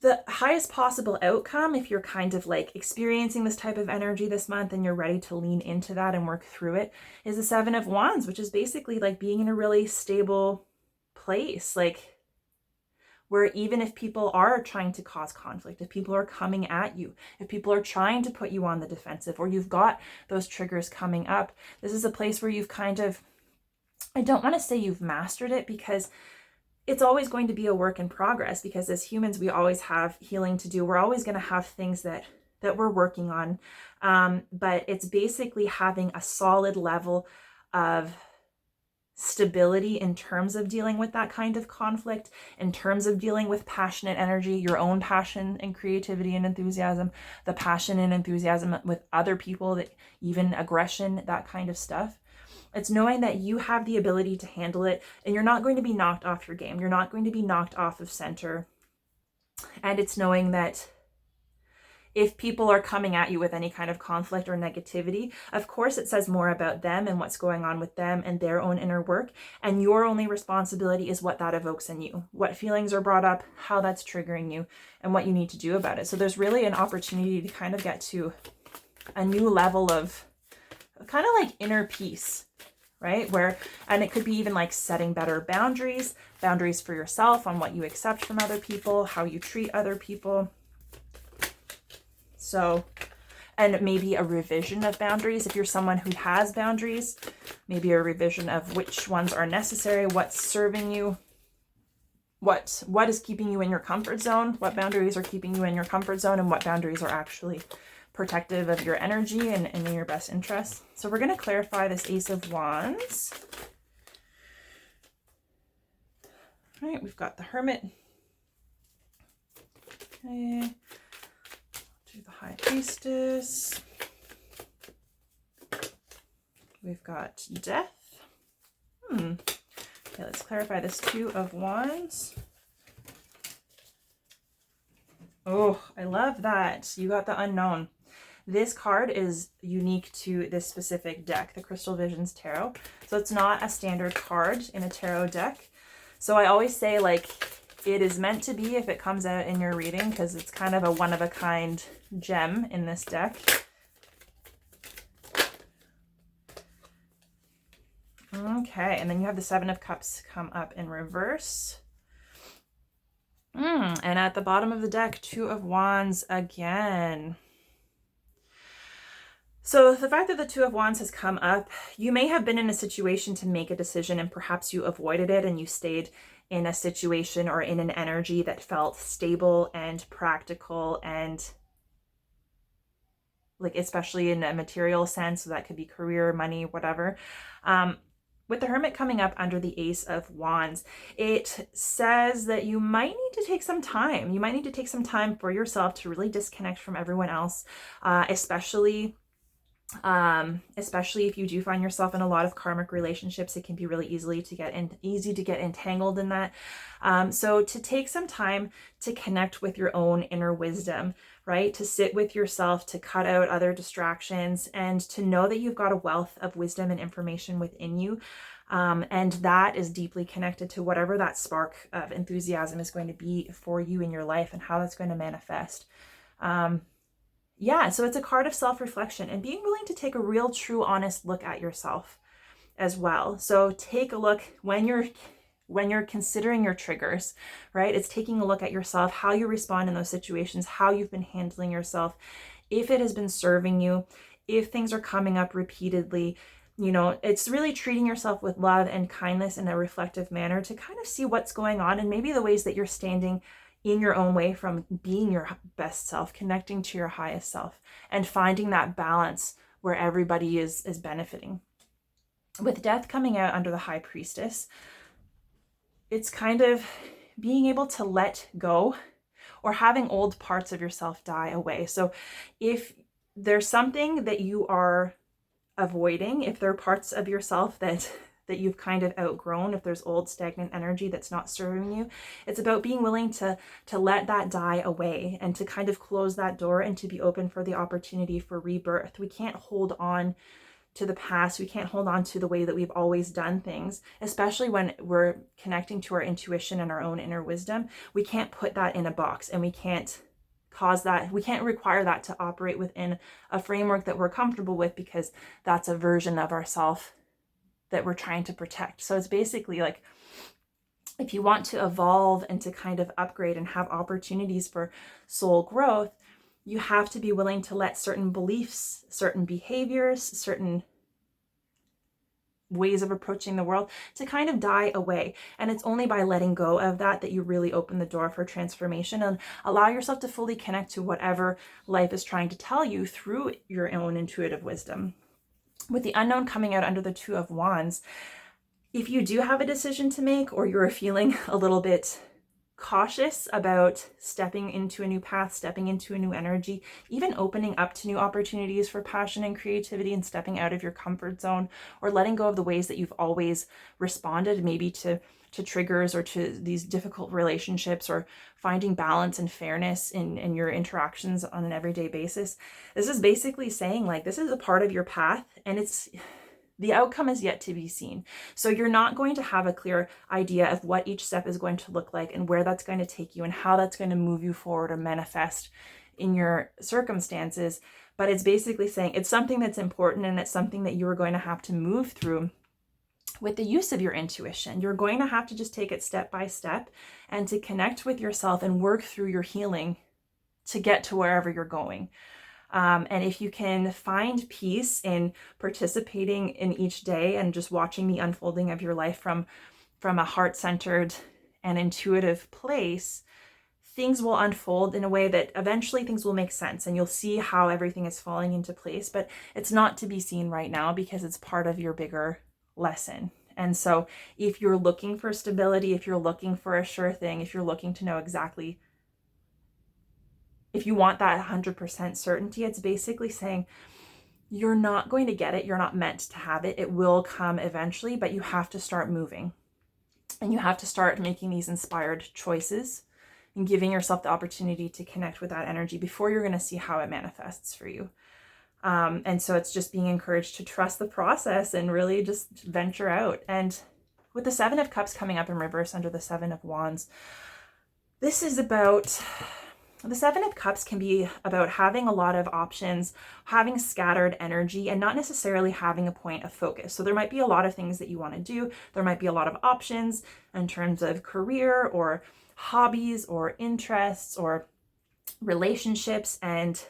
the highest possible outcome, if you're kind of like experiencing this type of energy this month and you're ready to lean into that and work through it, is the 7 of Wands, which is basically like being in a really stable place, like where even if people are trying to cause conflict, if people are coming at you, if people are trying to put you on the defensive, or you've got those triggers coming up, this is a place where you've kind of, I don't want to say you've mastered it, because it's always going to be a work in progress, because as humans, we always have healing to do. We're always going to have things that we're working on. But it's basically having a solid level of stability in terms of dealing with that kind of conflict, in terms of dealing with passionate energy, your own passion and creativity and enthusiasm, the passion and enthusiasm with other people, that even aggression, that kind of stuff. It's knowing that you have the ability to handle it, and you're not going to be knocked off your game. You're not going to be knocked off of center. And it's knowing that if people are coming at you with any kind of conflict or negativity, of course it says more about them and what's going on with them and their own inner work. And your only responsibility is what that evokes in you, what feelings are brought up, how that's triggering you, and what you need to do about it. So there's really an opportunity to kind of get to a new level of kind of like inner peace, right? And it could be even like setting better boundaries for yourself on what you accept from other people, how you treat other people. So, and maybe a revision of boundaries. If you're someone who has boundaries, maybe a revision of which ones are necessary, what's serving you, what is keeping you in your comfort zone, what boundaries are keeping you in your comfort zone, and what boundaries are actually protective of your energy and in your best interest. So we're going to clarify this Ace of Wands. All right, we've got the Hermit. Okay. Do the High Priestess. We've got Death. Okay, let's clarify this 2 of Wands. Oh, I love that. You got the Unknown. This card is unique to this specific deck, the Crystal Visions Tarot. So it's not a standard card in a tarot deck. So I always say, like, it is meant to be if it comes out in your reading, because it's kind of a one-of-a-kind gem in this deck. Okay, and then you have the Seven of Cups come up in reverse. And at the bottom of the deck, Two of Wands again. So the fact that the Two of Wands has come up, you may have been in a situation to make a decision and perhaps you avoided it and you stayed in a situation or in an energy that felt stable and practical and like, especially in a material sense. So that could be career, money, whatever. With the Hermit coming up under the Ace of Wands, it says that you might need to take some time. You might need to take some time for yourself to really disconnect from everyone else, especially if you do find yourself in a lot of karmic relationships. It can be really easy to get entangled in that. So to take some time to connect with your own inner wisdom, right? To sit with yourself, to cut out other distractions, and to know that you've got a wealth of wisdom and information within you. And that is deeply connected to whatever that spark of enthusiasm is going to be for you in your life and how that's going to manifest. Yeah, so it's a card of self-reflection and being willing to take a real, true, honest look at yourself as well. So take a look when you're considering your triggers, right? It's taking a look at yourself, how you respond in those situations, how you've been handling yourself, if it has been serving you, if things are coming up repeatedly. You know, it's really treating yourself with love and kindness in a reflective manner to kind of see what's going on and maybe the ways that you're standing in your own way from being your best self, connecting to your highest self, and finding that balance where everybody is benefiting. With Death coming out under the High Priestess, it's kind of being able to let go or having old parts of yourself die away. So if there's something that you are avoiding, if there are parts of yourself that you've kind of outgrown, if there's old stagnant energy that's not serving you, it's about being willing to let that die away and to kind of close that door and to be open for the opportunity for rebirth. We can't hold on to the past. We can't hold on to the way that we've always done things, especially when we're connecting to our intuition and our own inner wisdom. We can't put that in a box, and we can't require that to operate within a framework that we're comfortable with, because that's a version of ourself that we're trying to protect. So it's basically like, if you want to evolve and to kind of upgrade and have opportunities for soul growth, you have to be willing to let certain beliefs, certain behaviors, certain ways of approaching the world to kind of die away. And it's only by letting go of that you really open the door for transformation and allow yourself to fully connect to whatever life is trying to tell you through your own intuitive wisdom. With the Unknown coming out under the Two of Wands, if you do have a decision to make, or you're feeling a little bit cautious about stepping into a new path, stepping into a new energy, even opening up to new opportunities for passion and creativity and stepping out of your comfort zone, or letting go of the ways that you've always responded, maybe to triggers or to these difficult relationships, or finding balance and fairness in your interactions on an everyday basis. This is basically saying, like, this is a part of your path, and the outcome is yet to be seen. So you're not going to have a clear idea of what each step is going to look like and where that's going to take you and how that's going to move you forward or manifest in your circumstances. But it's basically saying it's something that's important, and it's something that you are going to have to move through with the use of your intuition. You're going to have to just take it step by step and to connect with yourself and work through your healing to get to wherever you're going. And if you can find peace in participating in each day and just watching the unfolding of your life from a heart-centered and intuitive place, things will unfold in a way that eventually things will make sense, and you'll see how everything is falling into place. But it's not to be seen right now because it's part of your bigger lesson. And so if you're looking for stability, if you're looking for a sure thing, if you're looking to know exactly, if you want that 100% certainty, it's basically saying you're not going to get it. You're not meant to have it. It will come eventually, but you have to start moving, and you have to start making these inspired choices and giving yourself the opportunity to connect with that energy before you're going to see how it manifests for you. And so it's just being encouraged to trust the process and really just venture out. And with the Seven of Cups coming up in reverse under the Seven of Wands, this is about The Seven of Cups can be about having a lot of options, having scattered energy, and not necessarily having a point of focus. So there might be a lot of things that you want to do. There might be a lot of options in terms of career or hobbies or interests or relationships, and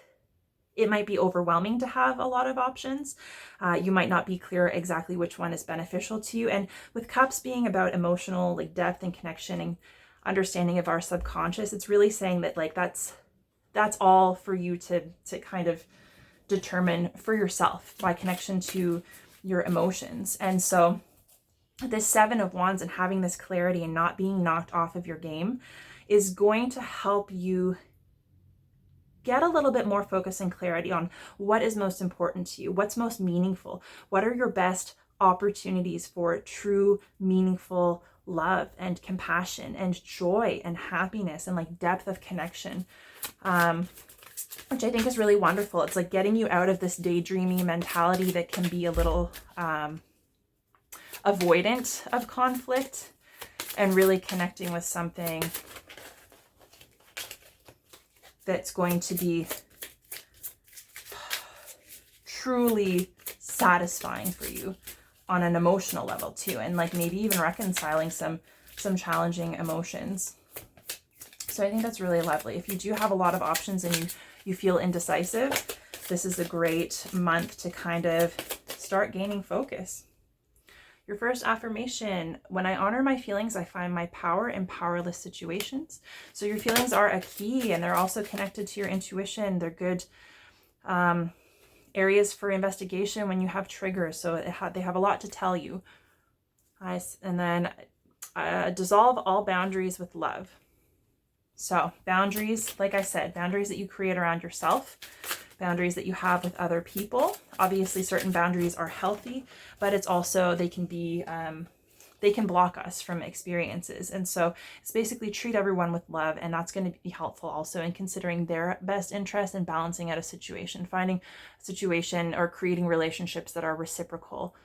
it might be overwhelming to have a lot of options. You might not be clear exactly which one is beneficial to you. And with Cups being about emotional like depth and connection and understanding of our subconscious, it's really saying that like that's all for you to kind of determine for yourself by connection to your emotions. And so this Seven of Wands and having this clarity and not being knocked off of your game is going to help you get a little bit more focus and clarity on what is most important to you, what's most meaningful, what are your best opportunities for true, meaningful love and compassion and joy and happiness and like depth of connection, which I think is really wonderful. It's like getting you out of this daydreamy mentality that can be a little avoidant of conflict and really connecting with something that's going to be truly satisfying for you on an emotional level too, and like maybe even reconciling some challenging emotions. So I think that's really lovely. If you do have a lot of options and you feel indecisive, this is a great month to kind of start gaining focus. Your first affirmation: when I honor my feelings, I find my power in powerless situations. So your feelings are a key, and they're also connected to your intuition. They're good areas for investigation when you have triggers. So they have a lot to tell you. Nice. And then dissolve all boundaries with love. So boundaries, like I said, boundaries that you create around yourself, boundaries that you have with other people. Obviously, certain boundaries are healthy, but it's also, they can be, they can block us from experiences. And so it's basically treat everyone with love, and that's going to be helpful also in considering their best interest and balancing out a situation, finding a situation or creating relationships that are reciprocal.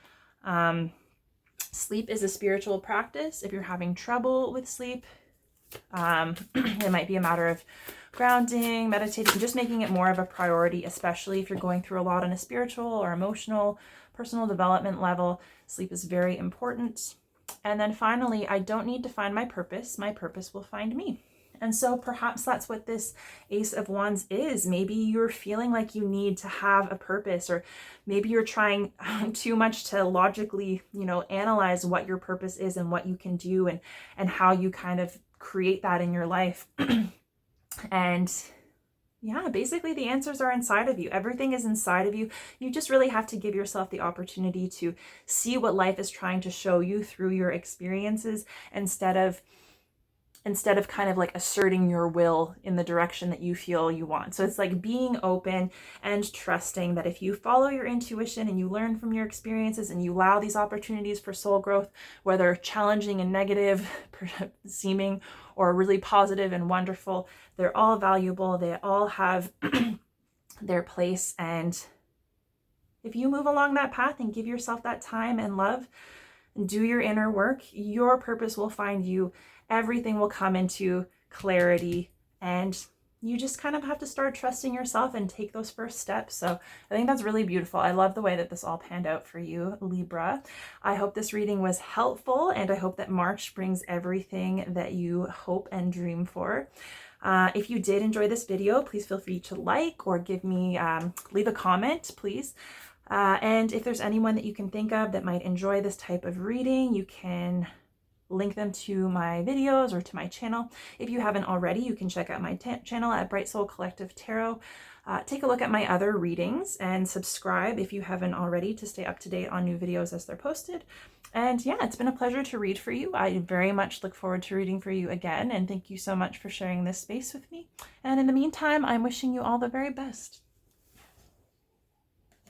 Sleep is a spiritual practice. If you're having trouble with sleep, it might be a matter of grounding, meditating, just making it more of a priority, especially if you're going through a lot on a spiritual or emotional, personal development level. Sleep is very important. And then finally, I don't need to find my purpose will find me. And so perhaps that's what this Ace of Wands is. Maybe you're feeling like you need to have a purpose, or maybe you're trying too much to logically, analyze what your purpose is and what you can do and how you kind of create that in your life. And yeah, basically the answers are inside of you. Everything is inside of you. You just really have to give yourself the opportunity to see what life is trying to show you through your experiences, instead of kind of like asserting your will in the direction that you feel you want. So it's like being open and trusting that if you follow your intuition and you learn from your experiences and you allow these opportunities for soul growth, whether challenging and negative seeming or really positive and wonderful, they're all valuable. They all have their place. And if you move along that path and give yourself that time and love and do your inner work, your purpose will find you. Everything will come into clarity, and you just kind of have to start trusting yourself and take those first steps. So I think that's really beautiful. I love the way that this all panned out for you, Libra. I hope this reading was helpful, and I hope that March brings everything that you hope and dream for. If you did enjoy this video, please feel free to like or give me, leave a comment, please. And if there's anyone that you can think of that might enjoy this type of reading, you can link them to my videos or to my channel. If you haven't already, you can check out my channel at Bright Soul Collective Tarot. Take a look at my other readings and subscribe if you haven't already to stay up to date on new videos as they're posted. And yeah, it's been a pleasure to read for you. I very much look forward to reading for you again, and thank you so much for sharing this space with me. And in the meantime, I'm wishing you all the very best.